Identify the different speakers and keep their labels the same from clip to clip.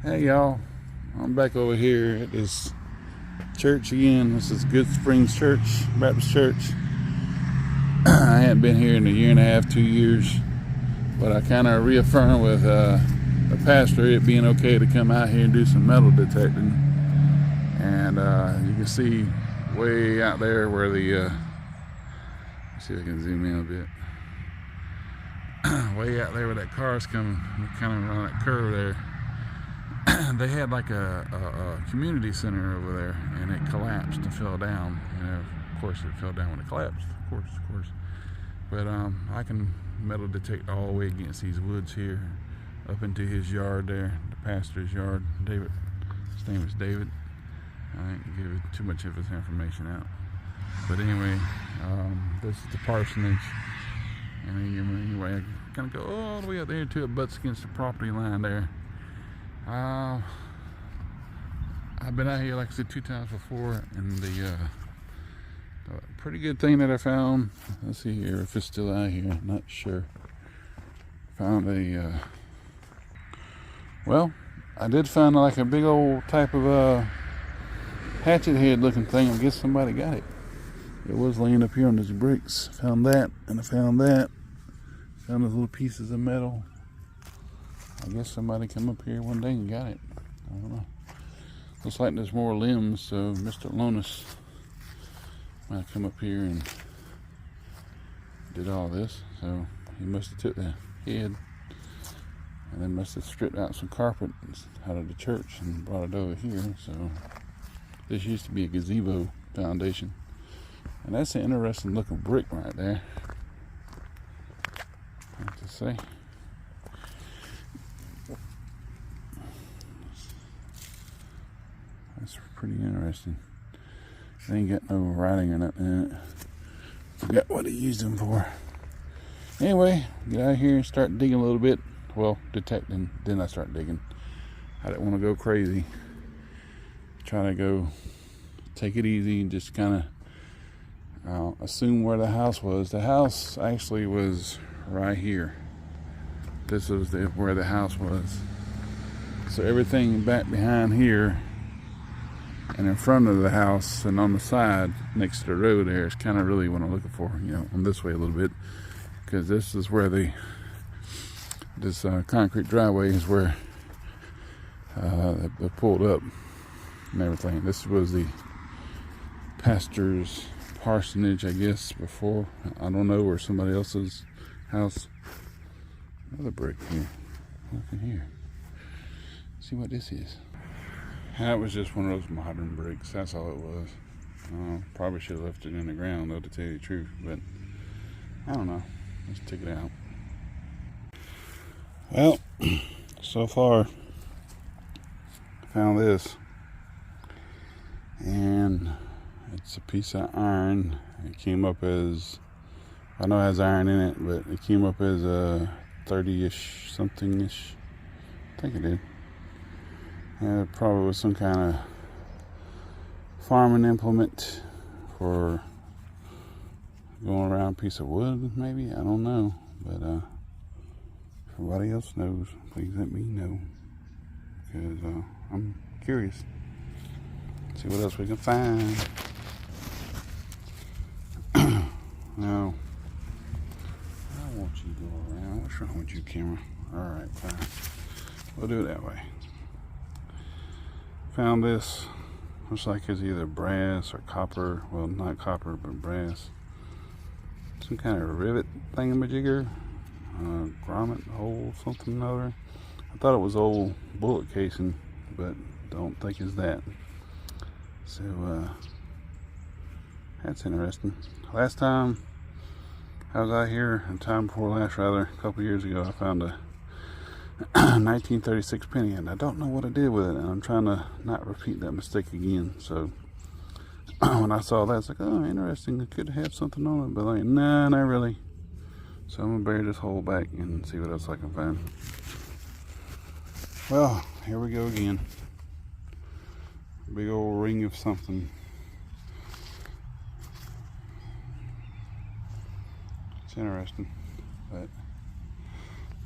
Speaker 1: Hey y'all, I'm back over here at this church again. This is Good Springs Church, Baptist Church. I hadn't been here in a year and a half, 2 years, but I kind of reaffirmed with the pastor it being okay to come out here and do some metal detecting. And you can see way out there where the, let's see if I can zoom in a bit. Way out there where that car's coming, kind of around that curve there. They had like a community center over there, and it collapsed and fell down. You know, of course it fell down when it collapsed, of course. But I can metal detect all the way against these woods here, up into his yard there, the pastor's yard. David, his name is David. I didn't give too much of his information out. But anyway, this is the parsonage. And anyway, I kind of go all the way up there until it butts against the property line there. I've been out here, like I said, 2 times before, and the pretty good thing that I found, let's see here if it's still out here, I'm not sure. Found a, well, I did find like a big old type of hatchet head looking thing. I guess somebody got it. It was laying up here on these bricks. Found that, and I found that. Found those little pieces of metal. I guess somebody come up here one day and got it. I don't know. Looks like there's more limbs, so Mr. Lonis might come up here and did all this. So he must have took the head and then must have stripped out some carpet out of the church and brought it over here. So this used to be a gazebo foundation. And that's an interesting looking brick right there, I have to say. That's pretty interesting. They ain't got no writing or nothing in it. Forgot what he used them for. Anyway, get out here and start digging a little bit. Well, detecting. Then I start digging. I didn't want to go crazy. Try to go take it easy and just kind of assume where the house was. The house actually was right here. This was where the house was. So everything back behind here and in front of the house and on the side next to the road there is kind of really what I'm looking for, you know, on this way a little bit, because this is where this concrete driveway is where they pulled up and everything. This was the pastor's parsonage, I guess, before. I don't know, or somebody else's house. Another brick here. Look in here. See what this is. That was just one of those modern bricks. That's all it was. Probably should have left it in the ground, though, to tell you the truth. But I don't know. Let's check it out. Well, so far, I found this, and it's a piece of iron. It came up as, I know it has iron in it, but it came up as a 30-ish, something-ish. I think it did. It probably was some kind of farming implement for going around a piece of wood, maybe. I don't know. But if everybody else knows, please let me know. Because I'm curious. See what else we can find. Now, I want you to go around. What's wrong with you, camera? Alright, fine. We'll do it that way. Found this. Looks like it's either brass or copper. Well, not copper, but brass. Some kind of rivet thingamajigger. Grommet hole, something or other. I thought it was old bullet casing, but don't think it's that. So, that's interesting. Last time I was out here, and time before last rather, a couple years ago, I found a 1936 penny, and I don't know what I did with it, and I'm trying to not repeat that mistake again. So when I saw that, it's like, oh, interesting, it could have something on it, but like, nah, not really. So I'm gonna bury this hole back and see what else I can find. Well, here we go again. Big old ring of something. It's interesting, but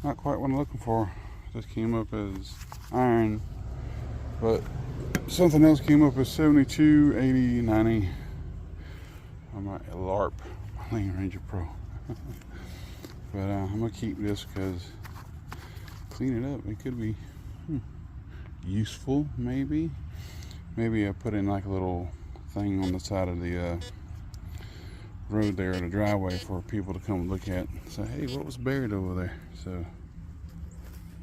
Speaker 1: not quite what I'm looking for. Just came up as iron But something else came up as 72, 80, 90 on my LARP, my Land Ranger Pro. But I'm gonna keep this because clean it up. It could be useful, maybe. Maybe I put in like a little thing on the side of the road there, the driveway, for people to come look at and say, hey, what was buried over there? So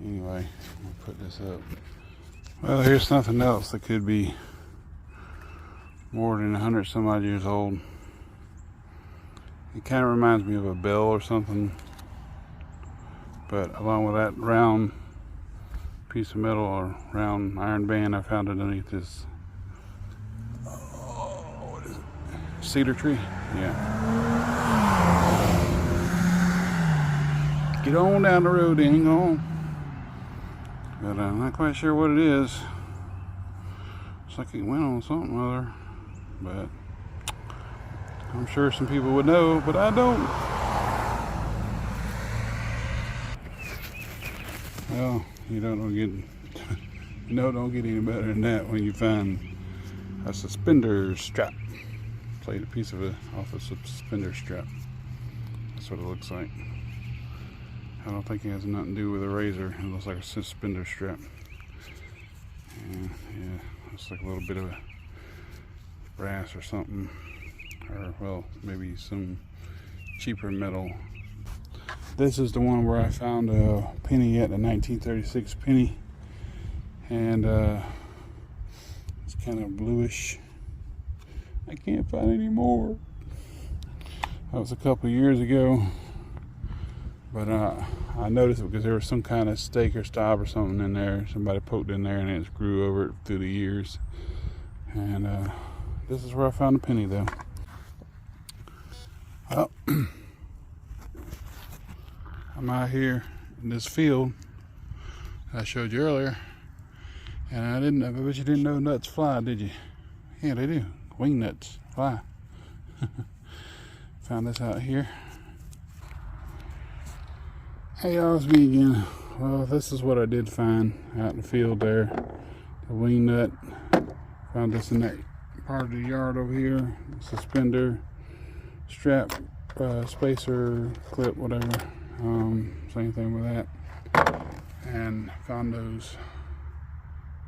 Speaker 1: anyway, I'll put this up. Well, here's something else that could be more than 100 some odd years old. It kind of reminds me of a bell or something, but along with that round piece of metal or round iron band I found underneath this what is it? Cedar tree? Yeah. Get on down the road then, go on. But I'm not quite sure what it is. Looks like it went on something or other, but I'm sure some people would know, but I don't. Well, you don't get any better than that when you find a suspender strap. Played a piece of it off a suspender strap. That's what it looks like. I don't think it has nothing to do with a razor. It looks like a suspender strap. And yeah, looks like a little bit of brass or something. Or, well, maybe some cheaper metal. This is the one where I found a penny at, a 1936 penny. And it's kind of bluish. I can't find any more. That was a couple of years ago. But I noticed it because there was some kind of stake or stop or something in there. Somebody poked in there and it grew over it through the years. And this is where I found a penny, though. Well, I'm out here in this field I showed you earlier, and I bet you didn't know nuts fly, did you? Yeah, they do. Wing nuts fly. Found this out here. Hey y'all, it's me again. Well, this is what I did find out in the field there. The wing nut. Found this in that part of the yard over here. Suspender, strap, spacer, clip, whatever. Same thing with that. And found those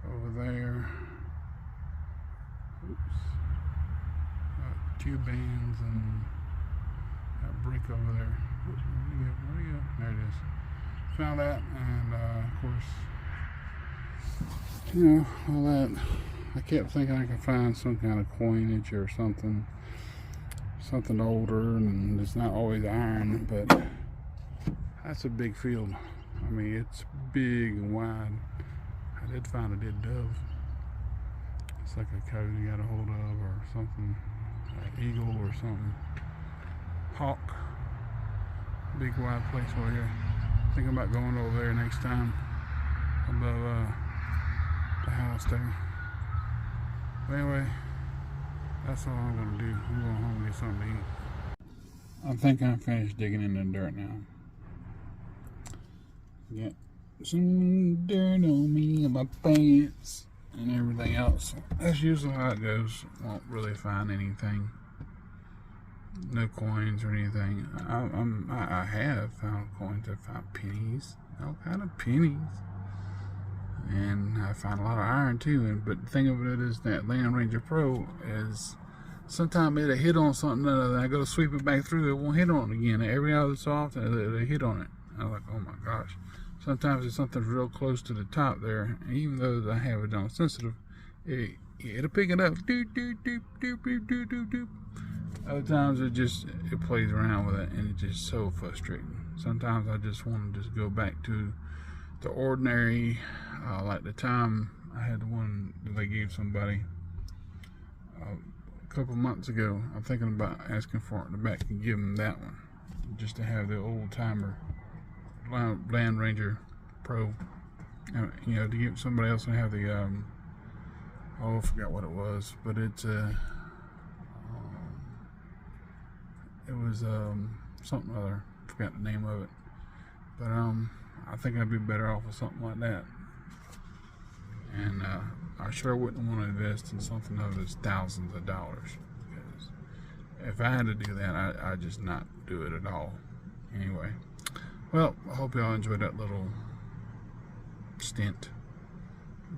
Speaker 1: over there. Oops. Two bands and that brick over there. Where do you go? There it is. Found that, and of course, you know, all that. I kept thinking I could find some kind of coinage or something older, and it's not always iron, but that's a big field. I mean, it's big and wide. I did find a dead dove. It's like a coyote you got a hold of or something, an eagle or something. Hawk. Big wide place over here. Thinking about going over there next time above the house there. But anyway, that's all I'm gonna do. I'm going home and get something to eat. I think I'm finished digging in the dirt now. Got some dirt on me and my pants and everything else. That's usually how it goes. Won't really find anything. No coins or anything. I have found coins. I found pennies, all kind of pennies, and I found a lot of iron too. But the thing of it is that Land Ranger Pro is sometimes it'll hit on something, and I go to sweep it back through, it won't hit on it again. Every other so often it'll hit on it. I'm like, oh my gosh. Sometimes it's something real close to the top there, and even though I have it on sensitive, it'll pick it up. Doop, doop, doop, doop, doop, doop, doop, doop. Other times it plays around with it, and it's just so frustrating. Sometimes I just want to just go back to the ordinary, like the time I had the one that I gave somebody a couple months ago. I'm thinking about asking for it back and give them that one, just to have the old timer Land Ranger Pro, you know, to give somebody else and have the I forgot what it was, but it's it was something other, forgot the name of it, but I think I'd be better off with something like that. And sure wouldn't want to invest in something that was thousands of dollars. Because if I had to do that, I'd just not do it at all. Anyway, well, I hope y'all enjoyed that little stint.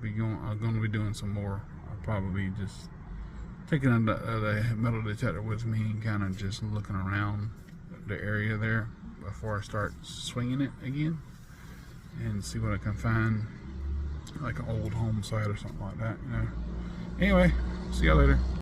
Speaker 1: I'm going to be doing some more. I'll probably just taking the metal detector with me and kind of just looking around the area there before I start swinging it again and see what I can find, like an old home site or something like that, you know. Anyway, see y'all later.